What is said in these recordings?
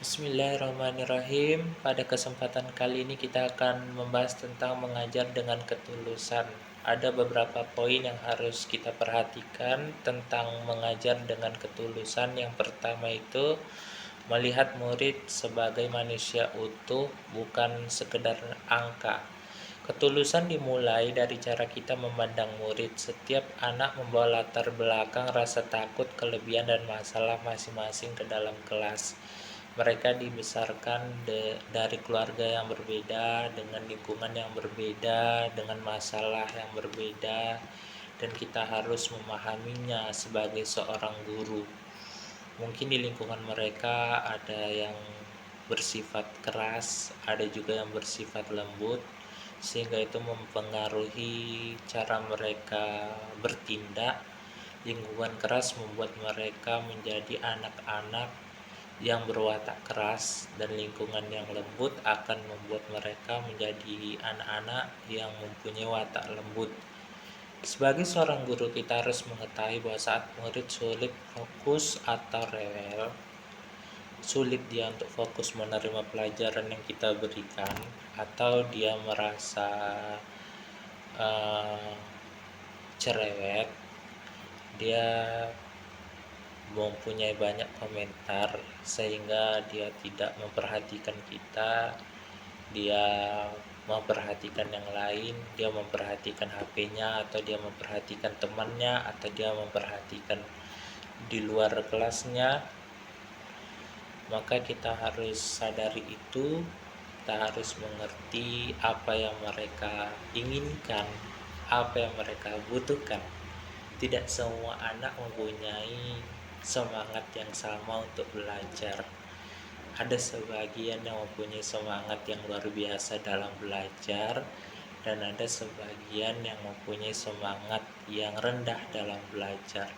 Bismillahirrahmanirrahim. Pada kesempatan kali ini kita akan membahas tentang mengajar dengan ketulusan. Ada beberapa poin yang harus kita perhatikan tentang mengajar dengan ketulusan. Yang pertama itu melihat murid sebagai manusia utuh, bukan sekedar angka. Ketulusan dimulai dari cara kita memandang murid. Setiap anak membawa latar belakang, rasa takut, kelebihan, dan masalah masing-masing ke dalam kelas. Mereka dibesarkan dari keluarga yang berbeda, dengan lingkungan yang berbeda, dengan masalah yang berbeda, dan kita harus memahaminya sebagai seorang guru. Mungkin di lingkungan mereka ada yang bersifat keras, ada juga yang bersifat lembut, sehingga itu mempengaruhi cara mereka bertindak. Lingkungan keras membuat mereka menjadi anak-anak yang berwatak keras, dan lingkungan yang lembut akan membuat mereka menjadi anak-anak yang mempunyai watak lembut. Sebagai seorang guru, kita harus mengetahui bahwa saat murid sulit fokus atau rewel, sulit dia untuk fokus menerima pelajaran yang kita berikan, atau dia merasa cerewet, dia mempunyai banyak komentar sehingga dia tidak memperhatikan kita, dia memperhatikan yang lain, dia memperhatikan HP-nya, atau dia memperhatikan temannya, atau dia memperhatikan di luar kelasnya. Maka kita harus sadari itu, kita harus mengerti apa yang mereka inginkan, apa yang mereka butuhkan. Tidak semua anak mempunyai semangat yang sama untuk belajar. Ada sebagian yang mempunyai semangat yang luar biasa dalam belajar, dan ada sebagian yang mempunyai semangat yang rendah dalam belajar.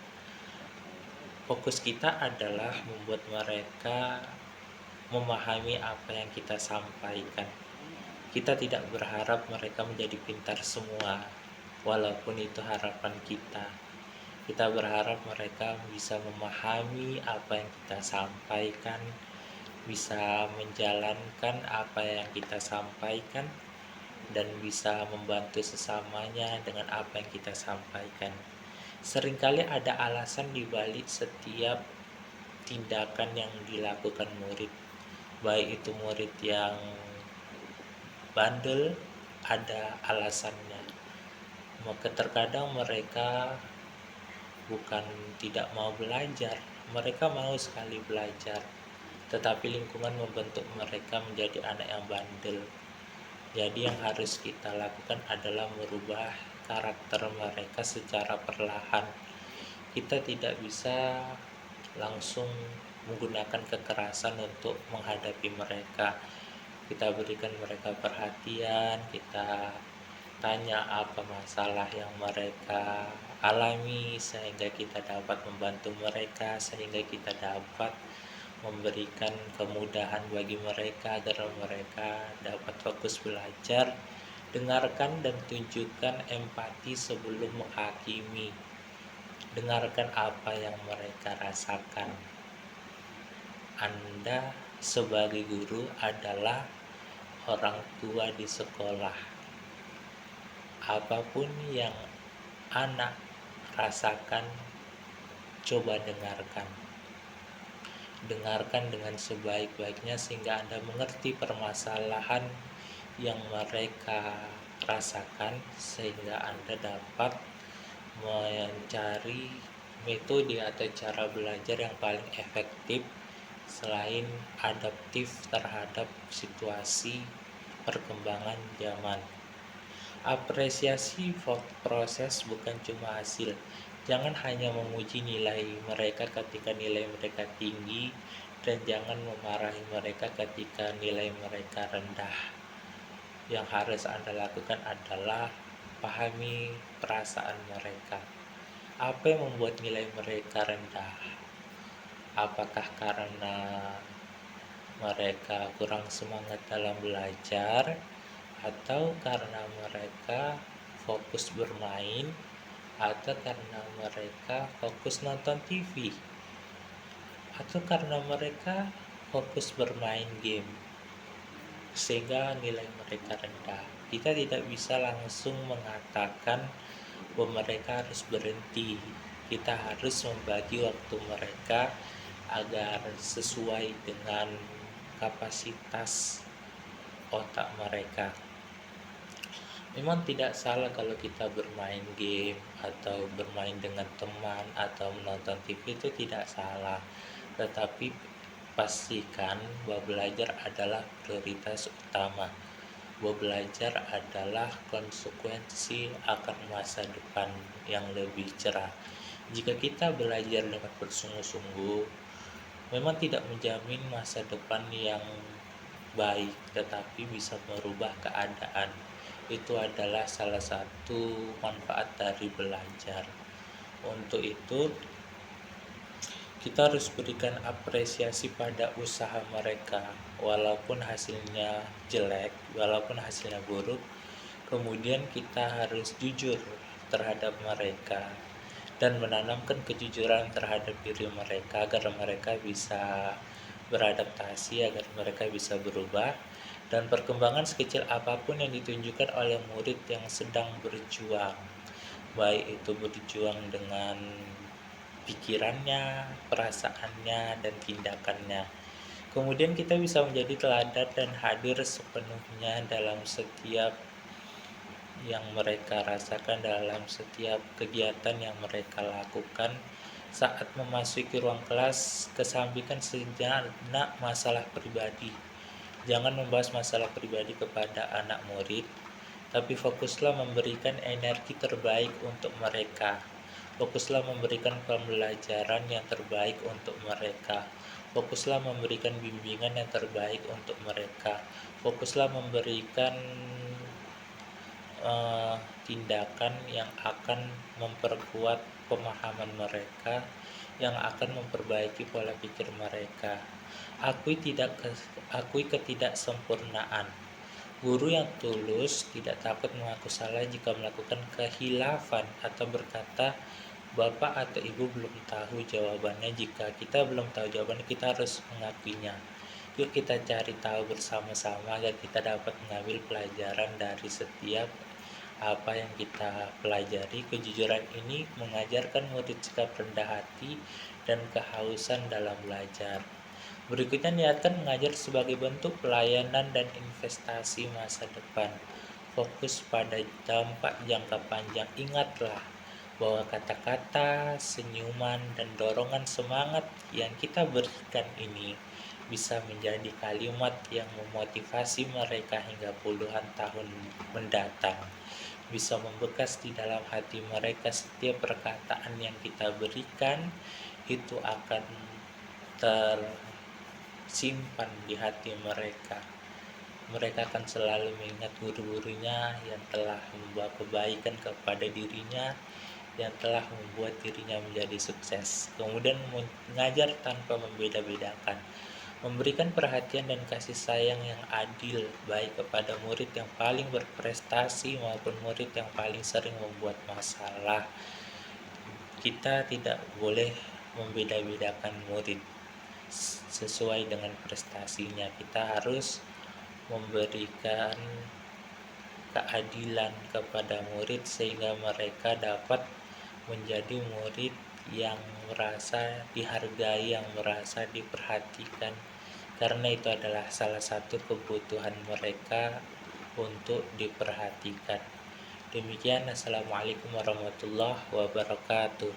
Fokus kita adalah membuat mereka memahami apa yang kita sampaikan. Kita tidak berharap mereka menjadi pintar semua, walaupun itu harapan kita. Kita berharap mereka bisa memahami apa yang kita sampaikan, bisa menjalankan apa yang kita sampaikan, dan bisa membantu sesamanya dengan apa yang kita sampaikan. Seringkali ada alasan di balik setiap tindakan yang dilakukan murid. Baik itu murid yang bandel, ada alasannya. Maka terkadang mereka bukan tidak mau belajar, mereka mau sekali belajar, tetapi lingkungan membentuk mereka menjadi anak yang bandel. Jadi yang harus kita lakukan adalah merubah karakter mereka secara perlahan. Kita tidak bisa langsung menggunakan kekerasan untuk menghadapi mereka. Kita berikan mereka perhatian, kita tanya apa masalah yang mereka alami, sehingga kita dapat membantu mereka, sehingga kita dapat memberikan kemudahan bagi mereka agar mereka dapat fokus belajar. Dengarkan dan tunjukkan empati sebelum menghakimi. Dengarkan apa yang mereka rasakan. Anda sebagai guru adalah orang tua di sekolah. Apapun yang anak rasakan, coba dengarkan. Dengarkan dengan sebaik-baiknya sehingga Anda mengerti permasalahan yang mereka rasakan, sehingga Anda dapat mencari metode atau cara belajar yang paling efektif selain adaptif terhadap situasi perkembangan zaman. Apresiasi proses, bukan cuma hasil. Jangan hanya memuji nilai mereka ketika nilai mereka tinggi, dan jangan memarahi mereka ketika nilai mereka rendah. Yang harus Anda lakukan adalah pahami perasaan mereka. Apa yang membuat nilai mereka rendah? Apakah karena mereka kurang semangat dalam belajar, atau karena mereka fokus bermain, atau karena mereka fokus nonton TV, atau karena mereka fokus bermain game sehingga nilai mereka rendah. Kita tidak bisa langsung mengatakan bahwa mereka harus berhenti. Kita harus membagi waktu mereka agar sesuai dengan kapasitas otak mereka. Memang tidak salah kalau kita bermain game atau bermain dengan teman atau menonton TV, itu tidak salah. Tetapi pastikan bahwa belajar adalah prioritas utama. Bahwa belajar adalah konsekuensi akan masa depan yang lebih cerah. Jika kita belajar dengan bersungguh-sungguh, memang tidak menjamin masa depan yang baik, tetapi bisa merubah keadaan. Itu adalah salah satu manfaat dari belajar. Untuk itu, kita harus berikan apresiasi pada usaha mereka, walaupun hasilnya jelek, walaupun hasilnya buruk. Kemudian kita harus jujur terhadap mereka dan menanamkan kejujuran terhadap diri mereka agar mereka bisa beradaptasi, agar mereka bisa berubah. Dan perkembangan sekecil apapun yang ditunjukkan oleh murid yang sedang berjuang, baik itu berjuang dengan pikirannya, perasaannya, dan tindakannya. Kemudian kita bisa menjadi teladan dan hadir sepenuhnya dalam setiap yang mereka rasakan, dalam setiap kegiatan yang mereka lakukan. Saat memasuki ruang kelas, kesampingkan sejenak masalah pribadi. Jangan membahas masalah pribadi kepada anak murid, tapi fokuslah memberikan energi terbaik untuk mereka. Fokuslah memberikan pembelajaran yang terbaik untuk mereka. Fokuslah memberikan bimbingan yang terbaik untuk mereka. Fokuslah memberikan tindakan yang akan memperkuat pemahaman mereka, yang akan memperbaiki pola pikir mereka. Akui ketidaksempurnaan. Guru yang tulus tidak takut mengaku salah jika melakukan kehilafan atau berkata, Bapak atau Ibu belum tahu jawabannya. Jika kita belum tahu jawabannya, kita harus mengakuinya. Yuk kita cari tahu bersama-sama agar kita dapat mengambil pelajaran dari setiap apa yang kita pelajari. Kejujuran ini mengajarkan murid sikap rendah hati dan kehausan dalam belajar. Berikutnya, niatkan mengajar sebagai bentuk pelayanan dan investasi masa depan. Fokus pada dampak jangka panjang. Ingatlah bahwa kata-kata, senyuman, dan dorongan semangat yang kita berikan ini bisa menjadi kalimat yang memotivasi mereka hingga puluhan tahun mendatang. Bisa membekas di dalam hati mereka. Setiap perkataan yang kita berikan itu akan tersimpan di hati mereka. Mereka akan selalu mengingat guru-gurunya yang telah membawa kebaikan kepada dirinya, yang telah membuat dirinya menjadi sukses. Kemudian mengajar tanpa membeda-bedakan, memberikan perhatian dan kasih sayang yang adil, baik kepada murid yang paling berprestasi maupun murid yang paling sering membuat masalah. Kita tidak boleh membeda-bedakan murid sesuai dengan prestasinya. Kita harus memberikan keadilan kepada murid sehingga mereka dapat menjadi murid yang merasa dihargai, yang merasa diperhatikan, karena itu adalah salah satu kebutuhan mereka untuk diperhatikan. Demikian, assalamualaikum warahmatullahi wabarakatuh.